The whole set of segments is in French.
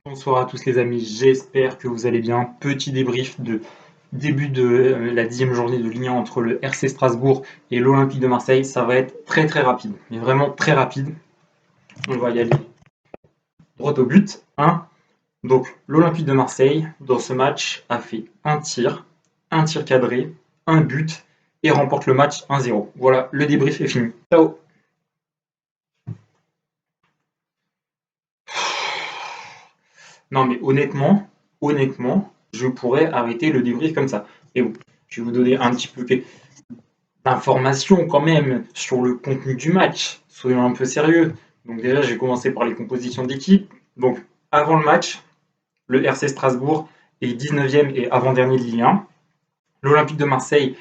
Bonsoir à tous les amis, j'espère que vous allez bien. Petit débrief de début de la 10e journée de Ligue 1 entre le RC Strasbourg et l'Olympique de Marseille. Ça va être très très rapide, mais vraiment très rapide. On va y aller droit au but. Donc l'Olympique de Marseille, dans ce match, a fait un tir cadré, un but et remporte le match 1-0. Voilà, le débrief est fini. Ciao. Non mais honnêtement, je pourrais arrêter le débrief comme ça. Et bon, je vais vous donner un petit peu d'informations quand même sur le contenu du match. Soyons un peu sérieux. Donc déjà, j'ai commencé par les compositions d'équipe. Donc avant le match, le RC Strasbourg est 19e et avant-dernier de Ligue 1. L'Olympique de Marseille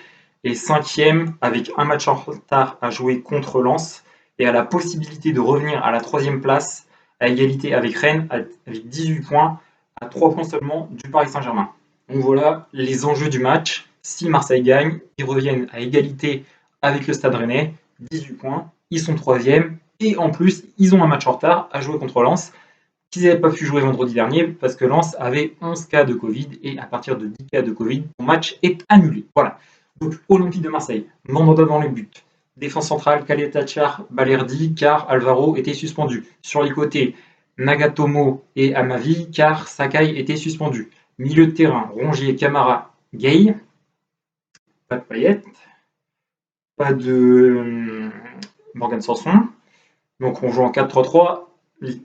est 5e avec un match en retard à jouer contre Lens et a la possibilité de revenir à la 3e place à égalité avec Rennes avec 18 points, à 3 points seulement du Paris Saint-Germain. Donc voilà les enjeux du match. Si Marseille gagne, ils reviennent à égalité avec le Stade Rennais, 18 points, ils sont 3e et en plus ils ont un match en retard à jouer contre Lens qu'ils n'avaient pas pu jouer vendredi dernier parce que Lens avait 11 cas de Covid et à partir de 10 cas de Covid, son match est annulé. Voilà. Donc Olympique de Marseille, Mandanda dans les buts. Défense centrale, Kaletachar, Balerdi, car Alvaro était suspendu. Sur les côtés, Nagatomo et Amavi, car Sakai était suspendu. Milieu de terrain, Rongier, Camara, Gay. Pas de Payet. Pas de Morgan Sanson. Donc on joue en 4-3-3.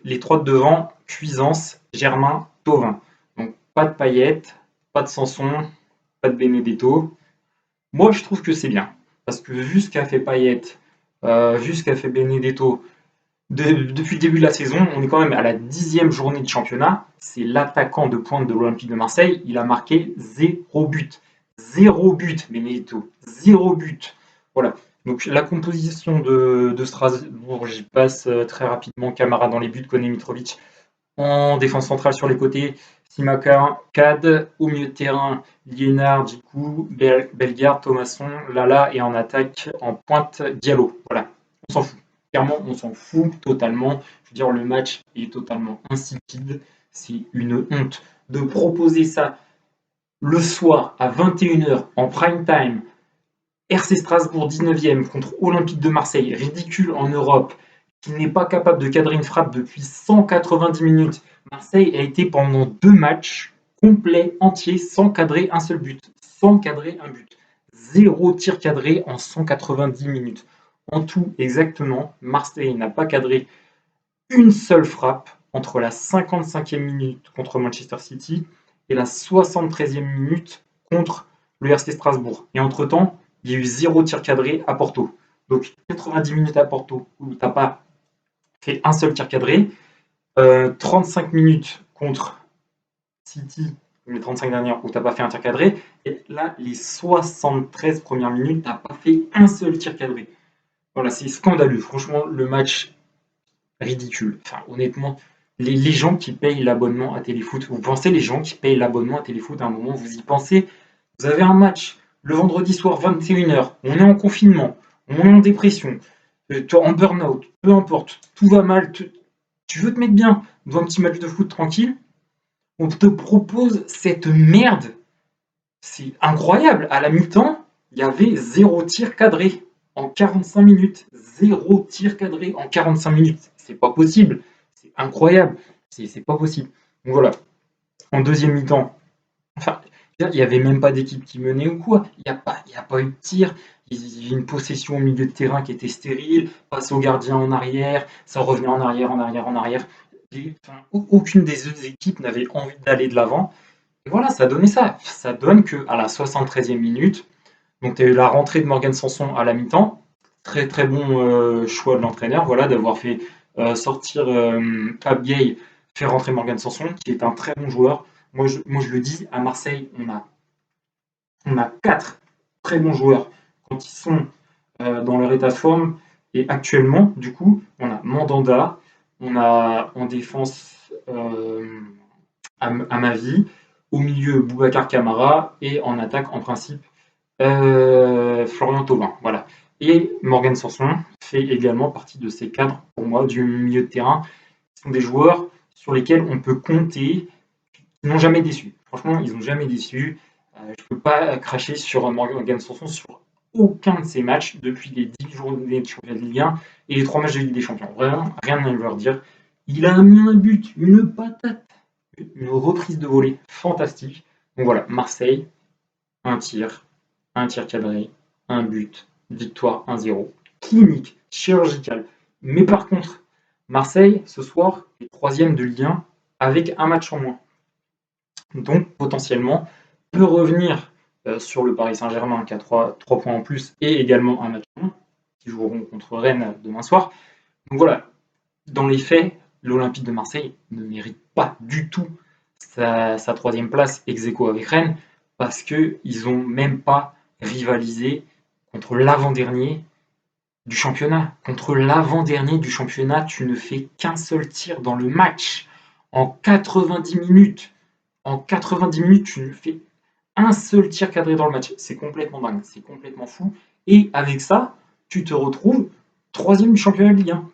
Les trois de devant, Cuisance, Germain, Thauvin. Donc pas de paillettes, pas de Sanson, pas de Benedetto. Moi je trouve que c'est bien. Parce que vu ce qu'a fait Payet, vu ce qu'a fait Benedetto, depuis le début de la saison, on est quand même à la 10e journée de championnat. C'est l'attaquant de pointe de l'Olympique de Marseille. Il a marqué 0 but. 0 but, Benedetto. 0 but. Voilà. Donc la composition de Strasbourg, j'y passe très rapidement. Camara dans les buts, Koné Mitrovic en défense centrale sur les côtés. Simaka, Cad, au milieu de terrain, Liénard, Djikou, Bellegarde, Thomasson, Lala et en attaque, en pointe, Diallo. Voilà, on s'en fout. Clairement, on s'en fout totalement. Je veux dire, le match est totalement insipide. C'est une honte de proposer ça le soir à 21h en prime time. RC Strasbourg 19e contre Olympique de Marseille, ridicule en Europe, qui n'est pas capable de cadrer une frappe depuis 190 minutes. Marseille a été pendant 2 matchs complets, entiers, sans cadrer un seul but. Sans cadrer un but. 0 tir cadré en 190 minutes. En tout, exactement, Marseille n'a pas cadré une seule frappe entre la 55e minute contre Manchester City et la 73e minute contre le RC Strasbourg. Et entre-temps, il y a eu 0 tir cadré à Porto. Donc 90 minutes à Porto où tu n'as pas fait un seul tir cadré. 35 minutes contre City, les 35 dernières où tu n'as pas fait un tir cadré. Et là, les 73 premières minutes, tu n'as pas fait un seul tir cadré. Voilà, c'est scandaleux. Franchement, le match ridicule. Enfin, honnêtement, les gens qui payent l'abonnement à Téléfoot, vous pensez les gens qui payent l'abonnement à Téléfoot à un moment, vous y pensez, vous avez un match le vendredi soir 21h, on est en confinement, on est en dépression, en burn-out, peu importe, tout va mal, tu veux te mettre bien dans un petit match de foot tranquille, on te propose cette merde. C'est incroyable. À la mi-temps, il y avait 0 tir cadré en 45 minutes. 0 tir cadré en 45 minutes. C'est pas possible. C'est incroyable. C'est pas possible. Donc voilà. En deuxième mi-temps, enfin, il n'y avait même pas d'équipe qui menait ou quoi. Il n'y a pas eu de tir. Il y avait une possession au milieu de terrain qui était stérile. Passe au gardien en arrière. Ça revenait en arrière, en arrière, en arrière. Aucune des deux équipes n'avait envie d'aller de l'avant. Et voilà, ça donnait ça. Ça donne qu'à la 73e minute, donc tu as eu la rentrée de Morgan Sanson à la mi-temps. Très très bon choix de l'entraîneur, voilà, d'avoir fait sortir Pape Gay, faire rentrer Morgan Sanson, qui est un très bon joueur. Moi je le dis, à Marseille, on a 4 très bons joueurs quand ils sont dans leur état de forme. Et actuellement, du coup, on a Mandanda, on a en défense Amavi, au milieu Boubacar Camara et en attaque en principe Florian Thauvin. Voilà. Et Morgan Sanson fait également partie de ces cadres pour moi du milieu de terrain. Ce sont des joueurs sur lesquels on peut compter. Ils n'ont jamais déçu. Franchement, ils n'ont jamais déçu. Je ne peux pas cracher sur Morgan Sanson sur aucun de ces matchs depuis les 10 journées de championnat de Ligue 1 et les 3 matchs de Ligue des Champions. Vraiment, rien à leur dire. Il a mis un but, une patate, une reprise de volée fantastique. Donc voilà, Marseille, un tir cadré, un but, victoire 1-0. Clinique, chirurgicale. Mais par contre, Marseille, ce soir, est 3e de Ligue 1 avec un match en moins. Donc potentiellement, peut revenir sur le Paris Saint-Germain qui a 3 points en plus et également un match en moins, qui joueront contre Rennes demain soir. Donc voilà, dans les faits, l'Olympique de Marseille ne mérite pas du tout sa 3e place ex aequo avec Rennes parce qu'ils n'ont même pas rivalisé contre l'avant-dernier du championnat. Contre l'avant-dernier du championnat, tu ne fais qu'un seul tir dans le match en 90 minutes. En 90 minutes, tu ne fais un seul tir cadré dans le match. C'est complètement dingue, c'est complètement fou. Et avec ça, tu te retrouves 3e du championnat de Ligue 1.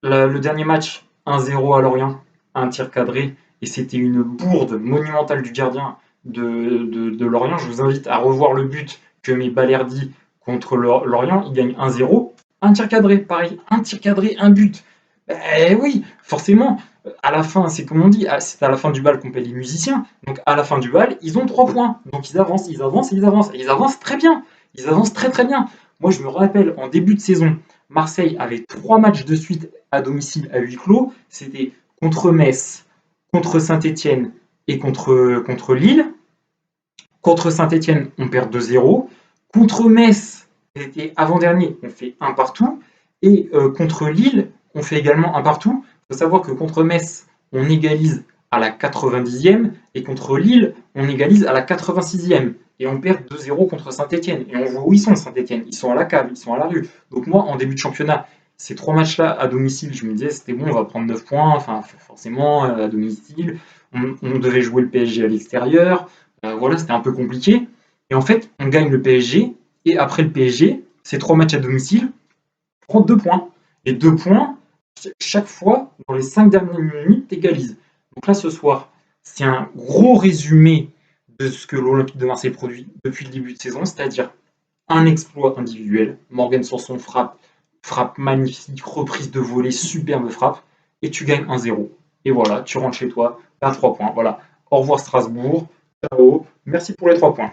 Le dernier match, 1-0 à Lorient, un tir cadré, et c'était une bourde monumentale du gardien de Lorient. Je vous invite à revoir le but que met Balerdi contre Lorient. Il gagne 1-0, un tir cadré, pareil, un tir cadré, un but. Ben oui, forcément, à la fin, c'est comme on dit, c'est à la fin du bal qu'on paie les musiciens. Donc à la fin du bal, ils ont 3 points. Donc ils avancent, ils avancent, ils avancent. Et ils avancent très bien. Ils avancent très très bien. Moi, je me rappelle, en début de saison, Marseille avait 3 matchs de suite à domicile à huis clos. C'était contre Metz, contre Saint-Etienne et contre Lille. Contre Saint-Etienne, on perd 2-0. Contre Metz, c'était avant-dernier, on fait un partout. Et contre Lille, on fait également un partout. Il faut savoir que contre Metz, on égalise à la 90e et contre Lille, on égalise à la 86e. Et on perd 2-0 contre Saint-Etienne. Et on voit où ils sont, Saint-Etienne. Ils sont à la cave, ils sont à la rue. Donc moi, en début de championnat, ces 3 matchs-là à domicile, je me disais, c'était bon, on va prendre 9 points. Enfin, forcément, à domicile. On devait jouer le PSG à l'extérieur. Voilà, c'était un peu compliqué. Et en fait, on gagne le PSG. Et après le PSG, ces 3 matchs à domicile, on prend 2 points. Et 2 points, chaque fois, dans les 5 dernières minutes, t'égalises. Donc là, ce soir, c'est un gros résumé de ce que l'Olympique de Marseille produit depuis le début de saison, c'est-à-dire un exploit individuel. Morgan Sanson frappe magnifique, reprise de volée, superbe frappe, et tu gagnes 1-0. Et voilà, tu rentres chez toi, à 3 points. Voilà. Au revoir Strasbourg. Ciao. Merci pour les 3 points.